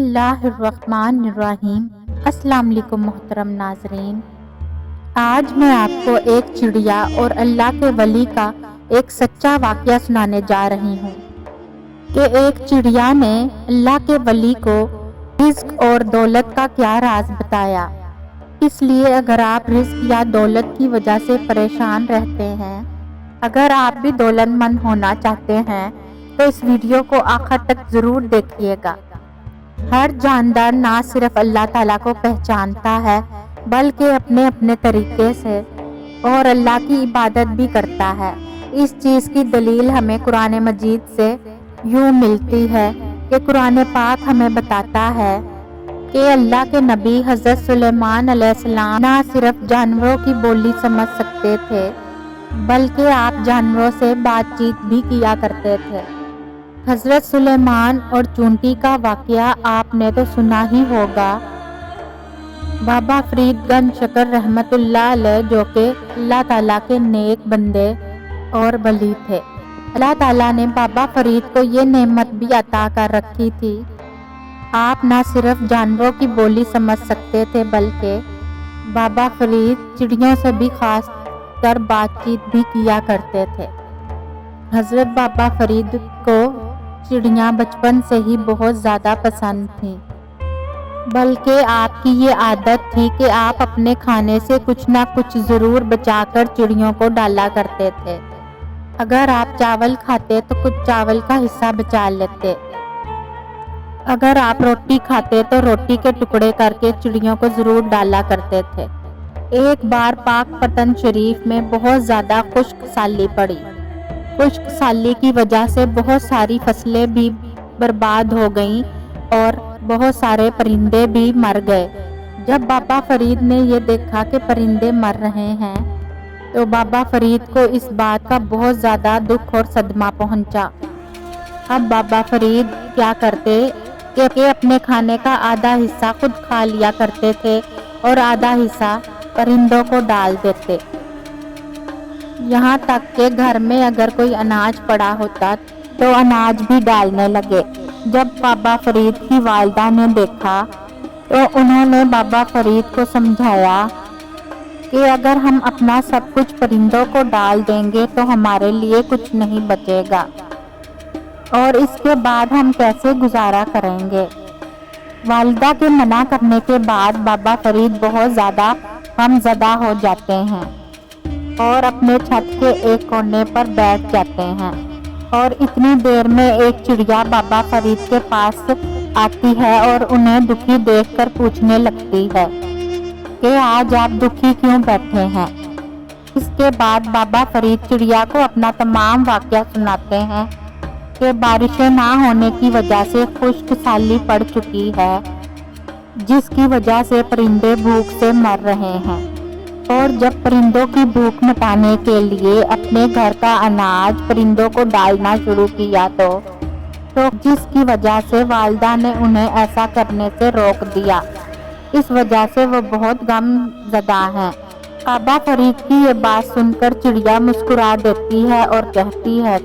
اللہ الرحمن الرحیم۔ السلام علیکم محترم ناظرین، آج میں آپ کو ایک چڑیا اور اللہ کے ولی کا ایک سچا واقعہ سنانے جا رہی ہوں کہ ایک چڑیا نے اللہ کے ولی کو رزق اور دولت کا کیا راز بتایا۔ اس لیے اگر آپ رزق یا دولت کی وجہ سے پریشان رہتے ہیں، اگر آپ بھی دولت مند ہونا چاہتے ہیں تو اس ویڈیو کو آخر تک ضرور دیکھیے گا۔ ہر جاندار نہ صرف اللہ تعالیٰ کو پہچانتا ہے بلکہ اپنے اپنے طریقے سے اور اللہ کی عبادت بھی کرتا ہے۔ اس چیز کی دلیل ہمیں قرآن مجید سے یوں ملتی ہے کہ قرآن پاک ہمیں بتاتا ہے کہ اللہ کے نبی حضرت سلیمان علیہ السلام نہ صرف جانوروں کی بولی سمجھ سکتے تھے بلکہ آپ جانوروں سے بات چیت بھی کیا کرتے تھے۔ حضرت سلیمان اور چونٹی کا واقعہ آپ نے تو سنا ہی ہوگا۔ بابا فرید گنج شکر رحمت اللہ علیہ، جو کہ اللہ تعالیٰ کے نیک بندے اور ولی تھے، اللہ تعالیٰ نے بابا فرید کو یہ نعمت بھی عطا کر رکھی تھی۔ آپ نہ صرف جانوروں کی بولی سمجھ سکتے تھے بلکہ بابا فرید چڑیوں سے بھی خاص کر بات چیت بھی کیا کرتے تھے۔ حضرت بابا فرید کو چڑیاں بچپن سے ہی بہت زیادہ پسند تھیں، بلکہ آپ کی یہ عادت تھی کہ آپ اپنے کھانے سے کچھ نہ کچھ ضرور بچا کر چڑیوں کو ڈالا کرتے تھے۔ اگر آپ چاول کھاتے تو کچھ چاول کا حصہ بچا لیتے، اگر آپ روٹی کھاتے تو روٹی کے ٹکڑے کر کے چڑیوں کو ضرور ڈالا کرتے تھے۔ ایک بار پاک پتن شریف میں بہت زیادہ خشک سالی پڑی۔ خشک سالی کی وجہ سے بہت ساری فصلیں بھی برباد ہو گئیں اور بہت سارے پرندے بھی مر گئے۔ جب بابا فرید نے یہ دیکھا کہ پرندے مر رہے ہیں تو بابا فرید کو اس بات کا بہت زیادہ دکھ اور صدمہ پہنچا۔ اب بابا فرید کیا کرتے کہ اپنے کھانے کا آدھا حصہ خود کھا لیا کرتے تھے اور آدھا حصہ پرندوں کو ڈال دیتے۔ یہاں تک کہ گھر میں اگر کوئی اناج پڑا ہوتا تو اناج بھی ڈالنے لگے۔ جب بابا فرید کی والدہ نے دیکھا تو انہوں نے بابا فرید کو سمجھایا کہ اگر ہم اپنا سب کچھ پرندوں کو ڈال دیں گے تو ہمارے لیے کچھ نہیں بچے گا اور اس کے بعد ہم کیسے گزارا کریں گے۔ والدہ کے منع کرنے کے بعد بابا فرید بہت زیادہ غمزدہ ہو جاتے ہیں اور اپنے چھت کے ایک کونے پر بیٹھ جاتے ہیں، اور اتنی دیر میں ایک چڑیا بابا فرید کے پاس آتی ہے اور انہیں دکھی دیکھ کر پوچھنے لگتی ہے کہ آج آپ دکھی کیوں بیٹھے ہیں۔ اس کے بعد بابا فرید چڑیا کو اپنا تمام واقعہ سناتے ہیں کہ بارشیں نہ ہونے کی وجہ سے خشک سالی پڑ چکی ہے، جس کی وجہ سے پرندے بھوک سے مر رہے ہیں، اور جب پرندوں کی بھوک مٹانے کے لیے اپنے گھر کا اناج پرندوں کو ڈالنا شروع کیا تو جس کی وجہ سے والدہ نے انہیں ایسا کرنے سے روک دیا، اس وجہ سے وہ بہت غم زدہ ہیں۔ بابا فرید کی یہ بات سن کر چڑیا مسکرا دیتی ہے اور کہتی ہے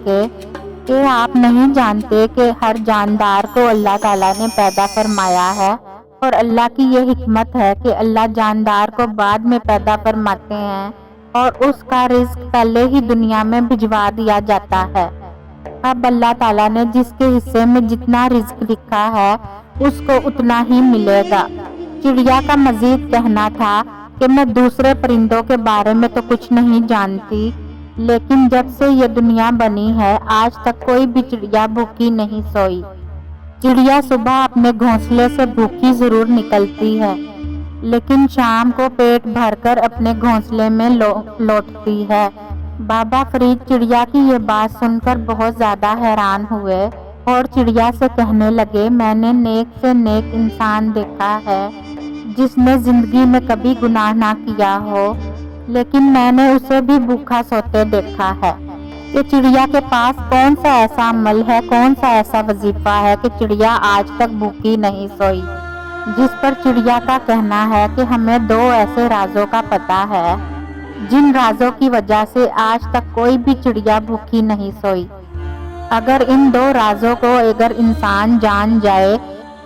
کہ آپ نہیں جانتے کہ ہر جاندار کو اللہ تعالیٰ نے پیدا فرمایا ہے، اور اللہ کی یہ حکمت ہے کہ اللہ جاندار کو بعد میں پیدا فرماتے ہیں اور اس کا رزق پہلے ہی دنیا میں بھجوا دیا جاتا ہے۔ اب اللہ تعالیٰ نے جس کے حصے میں جتنا رزق لکھا ہے اس کو اتنا ہی ملے گا۔ چڑیا کا مزید کہنا تھا کہ میں دوسرے پرندوں کے بارے میں تو کچھ نہیں جانتی، لیکن جب سے یہ دنیا بنی ہے آج تک کوئی بھی چڑیا بھوکی نہیں سوئی۔ چڑیا صبح اپنے گھونسلے سے بھوکی ضرور نکلتی ہے لیکن شام کو پیٹ بھر کر اپنے گھونسلے میں لوٹتی ہے۔ بابا فرید چڑیا کی یہ بات سن کر بہت زیادہ حیران ہوئے اور چڑیا سے کہنے لگے، میں نے نیک سے نیک انسان دیکھا ہے جس نے زندگی میں کبھی گناہ نہ کیا ہو، لیکن میں نے اسے بھی بھوکا سوتے دیکھا ہے۔ کہ چڑیا کے پاس کون سا ایسا عمل ہے، کون سا ایسا وظیفہ ہے کہ چڑیا آج تک بھوکی نہیں سوئی۔ جس پر چڑیا کا کہنا ہے کہ ہمیں دو ایسے رازوں کا پتہ ہے جن رازوں کی وجہ سے آج تک کوئی بھی چڑیا بھوکی نہیں سوئی۔ اگر ان دو رازوں کو اگر انسان جان جائے